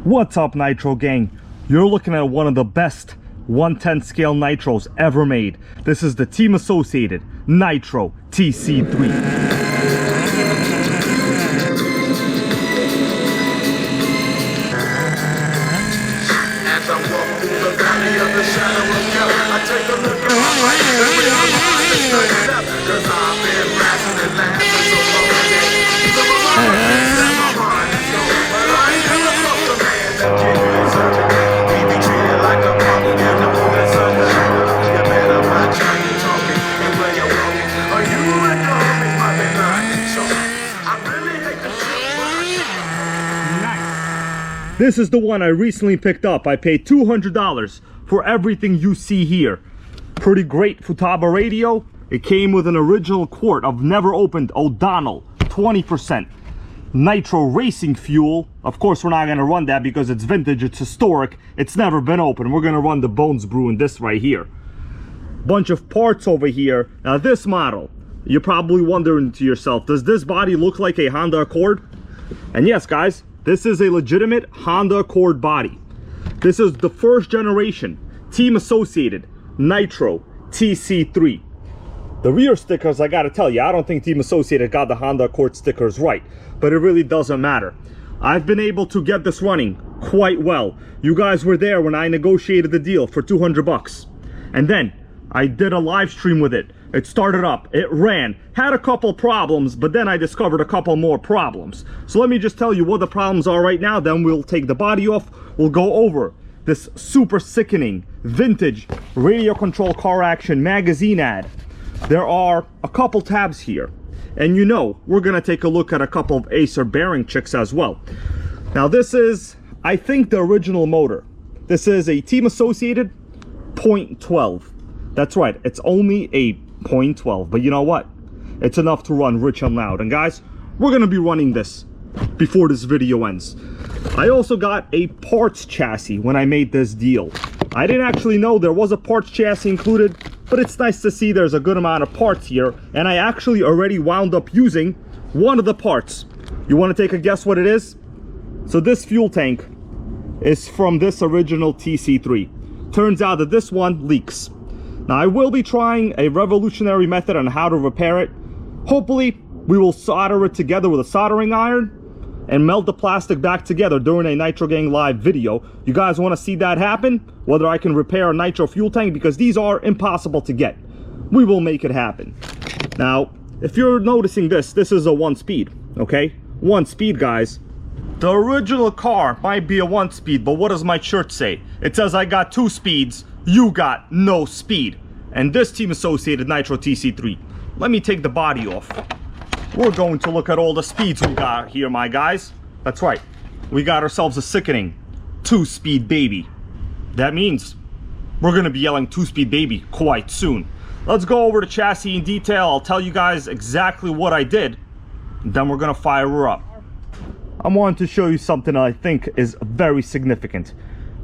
What's up, Nitro gang? You're looking at one of the best 1/10 scale nitros ever made. This is the Team Associated Nitro TC3. This is the one I recently picked up. I paid $200 for everything you see here. Pretty great Futaba radio. It came with an original quart of never opened O'Donnell 20% nitro racing fuel. Of course, we're not going to run that because it's vintage, it's historic, it's never been opened. We're going to run the Bones Brew in this right here. Bunch of parts over here. Now this model, you're probably wondering to yourself, does this body look like a Honda Accord? And yes, guys, this is a legitimate Honda Accord body. This is the first generation Team Associated Nitro TC3. The rear stickers, I gotta tell you, I don't think Team Associated got the Honda Accord stickers right, but it really doesn't matter. I've been able to get this running quite well. You guys were there when I negotiated the deal for 200 bucks. And then I did a live stream with it. It started up, it ran, had a couple problems, but then I discovered a couple more problems. So let me just tell you what the problems are right now, then we'll take the body off. We'll go over this super sickening vintage radio control car action magazine ad. There are a couple tabs here, and you know we're gonna take a look at a couple of Acer bearing checks as well. Now this is, I think, the original motor. This is a Team Associated 0.12. That's right, it's only a 0.12, but you know what? It's enough to run rich and loud. And guys, we're gonna be running this before this video ends. I also got a parts chassis when I made this deal. I didn't actually know there was a parts chassis included, but it's nice to see there's a good amount of parts here, and I actually already wound up using one of the parts. You want to take a guess what it is? So this fuel tank is from this original TC3. Turns out that this one leaks. Now I will be trying a revolutionary method on how to repair it. Hopefully we will solder it together with a soldering iron and melt the plastic back together during a Nitro Gang live video. You guys want to see that happen? Whether I can repair a nitro fuel tank, because these are impossible to get. We will make it happen. Now, if you're noticing this, this is a 1-speed, okay? 1-speed, guys. The original car might be a 1-speed, but what does my shirt say? It says I got 2 speeds, you got no speed. And this Team Associated Nitro TC3. Let me take the body off. We're going to look at all the speeds we got here, my guys. That's right, we got ourselves a sickening 2-speed baby. That means we're gonna be yelling 2-speed baby quite soon. Let's go over the chassis in detail. I'll tell you guys exactly what I did, and then we're gonna fire her up. I wanted to show you something I think is very significant.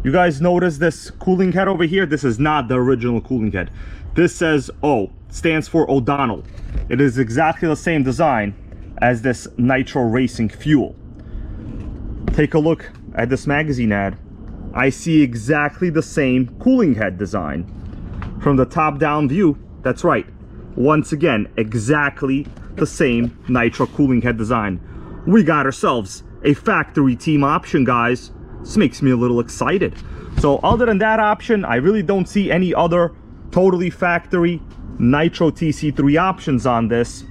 You guys notice this cooling head over here? This is not the original cooling head. This says O, stands for O'Donnell. It is exactly the same design as this nitro racing fuel. Take a look at this magazine ad. I see exactly the same cooling head design. From the top down view, that's right. Once again, exactly the same nitro cooling head design. We got ourselves a factory team option, guys. This makes me a little excited. So other than that option, I really don't see any other totally factory Nitro TC3 options on this.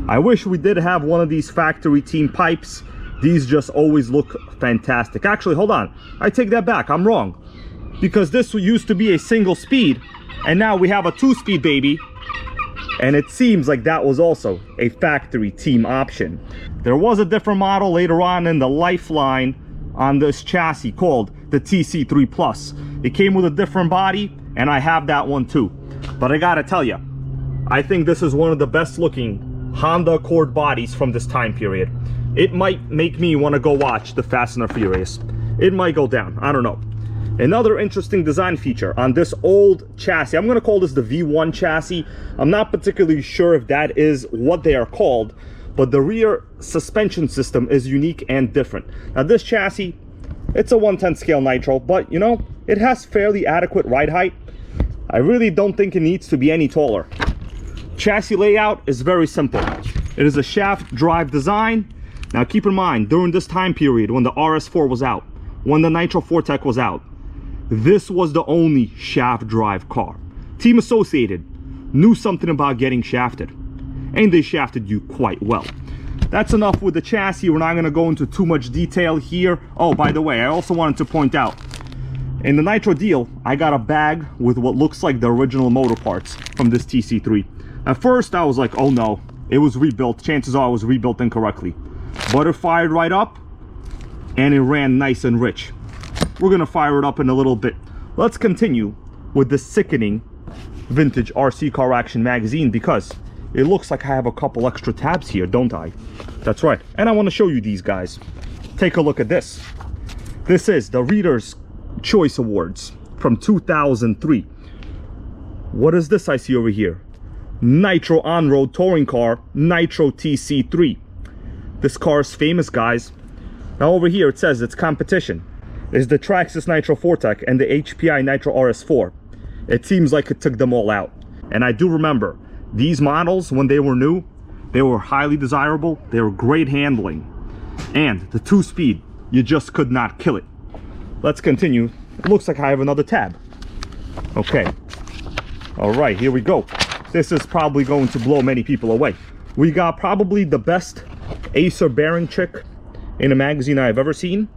I wish we did have one of these factory team pipes. These just always look fantastic. Actually, hold on, I take that back, I'm wrong. Because this used to be a single speed, and now we have a 2-speed baby, and it seems like that was also a factory team option. There was a different model later on in the lifeline on this chassis called the TC3 Plus. It came with a different body, and I have that one too. But I gotta tell you, I think this is one of the best looking Honda Accord bodies from this time period. It might make me want to go watch the Fast and the Furious. It might go down, I don't know. Another interesting design feature on this old chassis, I'm gonna call this the V1 chassis. I'm not particularly sure if that is what they are called, but the rear suspension system is unique and different. Now this chassis It's a 1/10 scale nitro, but you know, it has fairly adequate ride height. I really don't think it needs to be any taller. Chassis layout is very simple. It is a shaft drive design. Now keep in mind, during this time period when the RS4 was out, when the Nitro 4Tech was out, this was the only shaft drive car. Team Associated knew something about getting shafted, and they shafted you quite well. That's enough with the chassis. We're not going to go into too much detail here. Oh, by the way, I also wanted to point out, in the Nitro deal, I got a bag with what looks like the original motor parts from this TC3. At first, I was like, oh no, it was rebuilt. Chances are it was rebuilt incorrectly. But it fired right up, and it ran nice and rich. We're going to fire it up in a little bit. Let's continue with the sickening vintage RC Car Action magazine, because it looks like I have a couple extra tabs here, don't I? That's right. And I want to show you these guys. Take a look at this. This is the Reader's Choice Awards from 2003. What is this I see over here? Nitro on-road touring car, Nitro TC3. This car is famous, guys. Now over here it says its competition is the Traxxas Nitro 4Tech and the HPI Nitro RS4. It seems like it took them all out. And I do remember these models, when they were new, they were highly desirable, they were great handling, and the 2-speed, you just could not kill it. Let's continue. It looks like I have another tab. Okay. All right, here we go. This is probably going to blow many people away. We got probably the best Acer bearing chick in a magazine I've ever seen.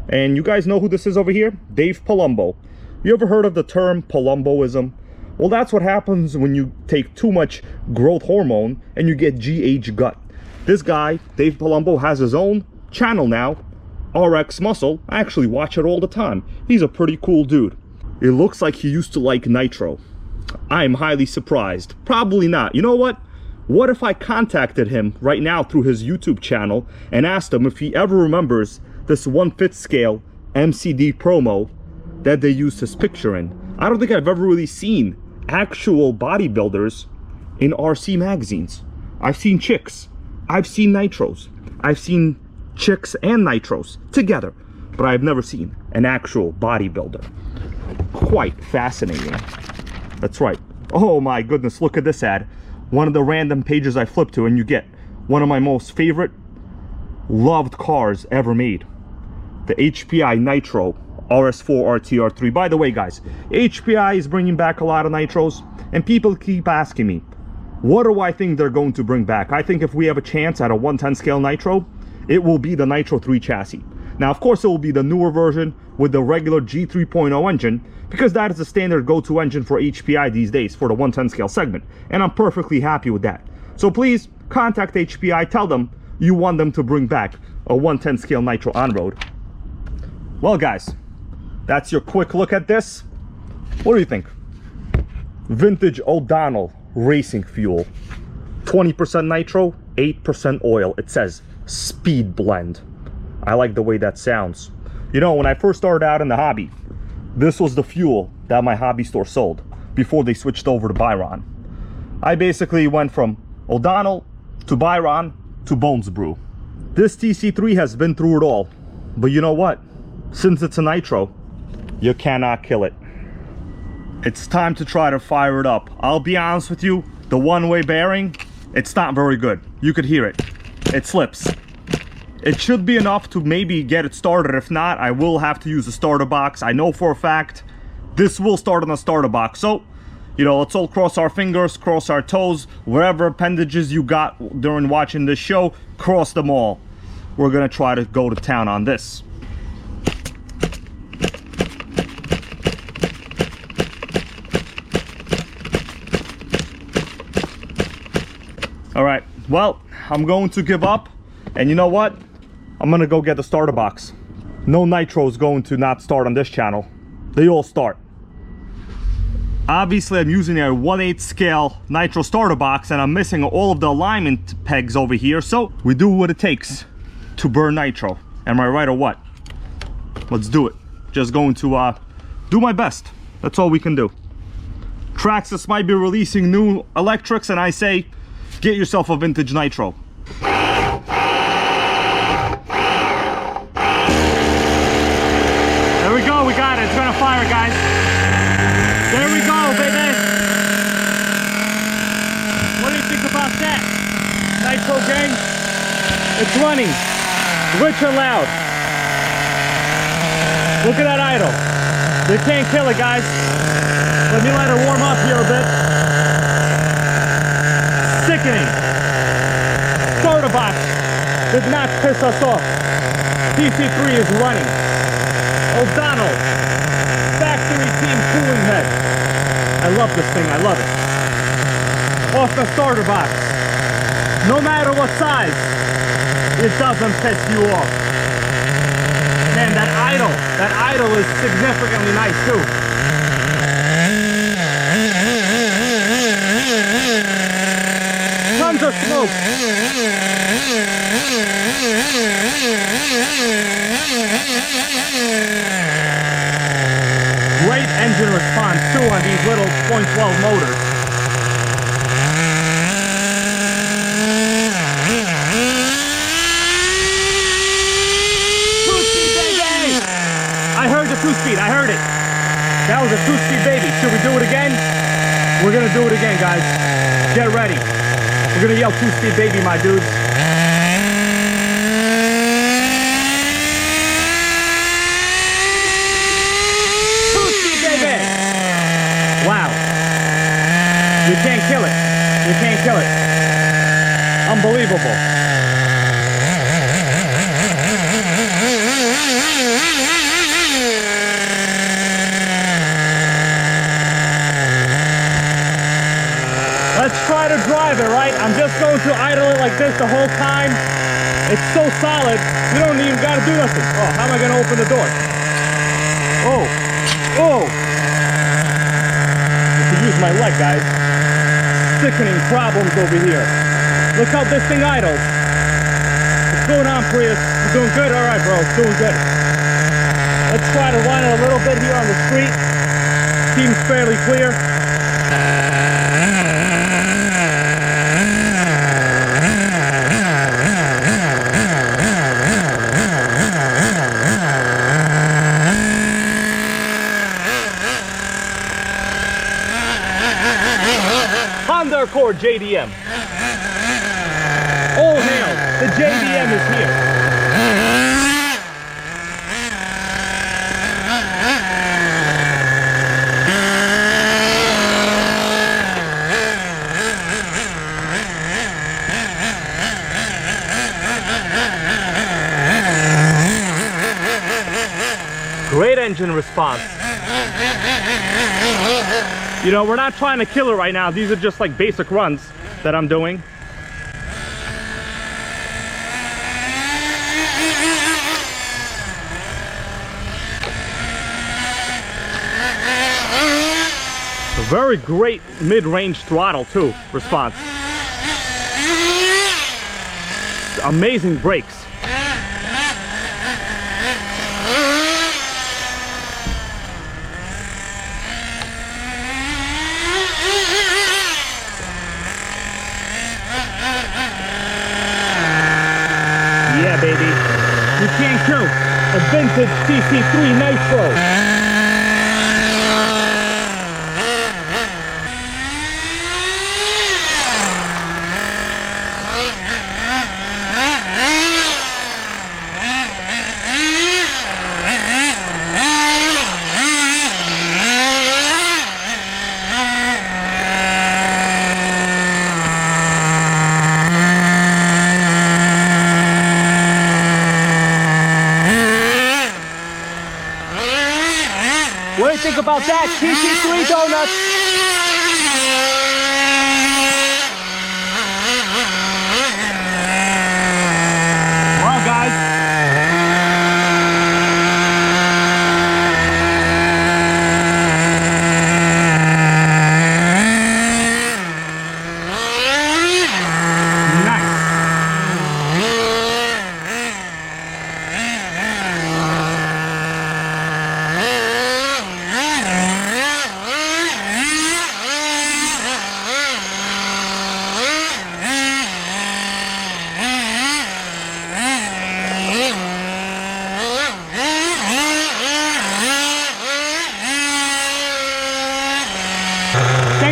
And you guys know who this is over here? Dave Palumbo. You ever heard of the term Palumboism? Well, that's what happens when you take too much growth hormone and you get GH gut. This guy, Dave Palumbo, has his own channel now, RX Muscle. I actually watch it all the time. He's a pretty cool dude. It looks like he used to like Nitro. I'm highly surprised. Probably not. You know what? What if I contacted him right now through his YouTube channel and asked him if he ever remembers this 1/5 scale MCD promo that they used his picture in? I don't think I've ever really seen actual bodybuilders in RC magazines. I've seen chicks, I've seen nitros, I've seen chicks and nitros together, but I've never seen an actual bodybuilder. Quite fascinating. That's right. Oh my goodness, look at this ad. One of the random pages I flip to, and you get one of my most favorite loved cars ever made, the HPI Nitro RS4 RTR3. By the way, guys, HPI is bringing back a lot of nitros, and people keep asking me, what do I think they're going to bring back? I think if we have a chance at a 1/10 scale nitro, it will be the Nitro 3 chassis. Now, of course, it will be the newer version with the regular G3.0 engine, because that is the standard go-to engine for HPI these days for the 1/10 scale segment, and I'm perfectly happy with that. So please contact HPI, tell them you want them to bring back a 1/10 scale nitro on-road. Well, guys, that's your quick look at this. What do you think? Vintage O'Donnell racing fuel, 20% nitro, 8% oil. It says speed blend. I like the way that sounds. You know, when I first started out in the hobby, this was the fuel that my hobby store sold before they switched over to Byron. I basically went from O'Donnell to Byron to Bones Brew. This TC3 has been through it all, but you know what? Since it's a nitro, you cannot kill it. It's time to try to fire it up. I'll be honest with you, the one-way bearing, it's not very good. You could hear it. It slips. It should be enough to maybe get it started. If not, I will have to use a starter box. I know for a fact this will start on a starter box. So, you know, let's all cross our fingers, cross our toes. Whatever appendages you got during watching this show, cross them all. We're gonna try to go to town on this. All right, well, I'm going to give up, and you know what? I'm gonna go get the starter box. No nitro is going to not start on this channel. They all start. Obviously, I'm using a 1/8 scale nitro starter box, and I'm missing all of the alignment pegs over here, so we do what it takes to burn nitro. Am I right or what? Let's do it. Just going to do my best. That's all we can do. Traxxas might be releasing new electrics, and I say, get yourself a vintage nitro. It's gonna fire, guys. There we go, baby. What do you think about that? Nitro gang. It's running. Rich and loud. Look at that idle. You can't kill it, guys. Let me let it warm up here a bit. Sickening. Starter box did not piss us off. TC3 is running. O'Donnell, factory team cooling head. I love this thing, I love it. Off the starter box. No matter what size, it doesn't piss you off. Man, that idle is significantly nice too. Tons of smoke. Great engine response too on these little .12 motors. Two-speed, baby! I heard the two-speed, I heard it. That was a two-speed baby. Should we do it again? We're gonna do it again, guys. Get ready. We're gonna yell two-speed baby, my dudes. Two-speed baby! Wow. You can't kill it. You can't kill it. Unbelievable. Let's try to drive it, right? I'm just going to idle it like this the whole time. It's so solid, you don't even gotta do nothing. Oh, how am I gonna open the door? Oh, oh! I have to use my leg, guys. Sickening problems over here. Look how this thing idles. What's going on, Prius? You doing good? All right, bro, it's doing good. Let's try to run it a little bit here on the street. Seems fairly clear. Honda Accord JDM. All hail, the JDM is here. Great engine response. You know, we're not trying to kill it right now. These are just like basic runs that I'm doing. A very great mid-range throttle too, response. Amazing brakes. Yeah, baby. You can't kill a vintage TC3 Nitro. What do you think about that? TC3 donuts. Come on, guys.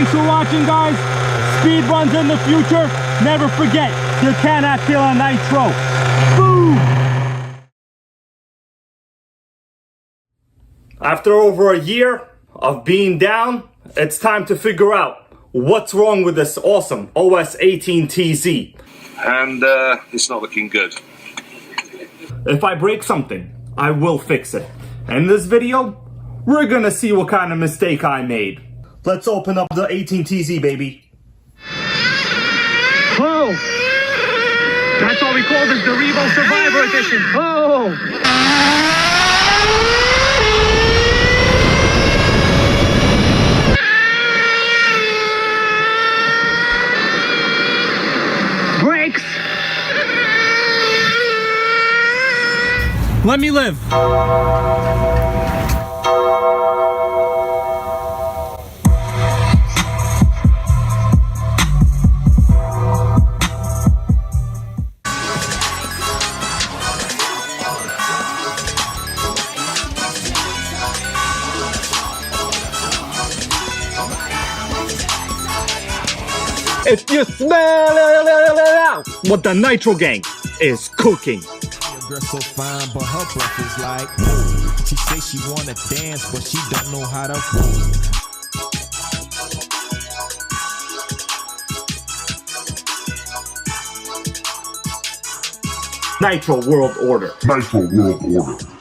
Thanks for watching, guys. Speed runs in the future. Never forget, you cannot kill a nitro. Boom! After over a year of being down, it's time to figure out what's wrong with this awesome OS 18TZ. And it's not looking good. If I break something, I will fix it. In this video, we're gonna see what kind of mistake I made. Let's open up the 18TZ, baby. Oh! That's what we call this, the Revo Survivor Edition. Oh! Brakes! Let me live. If you smell what the Nitro Gang is cooking. Your girl so fine, but her breath is like, whoa. She say she wanna dance, but she don't know how to move. Nitro World Order. Nitro World Order.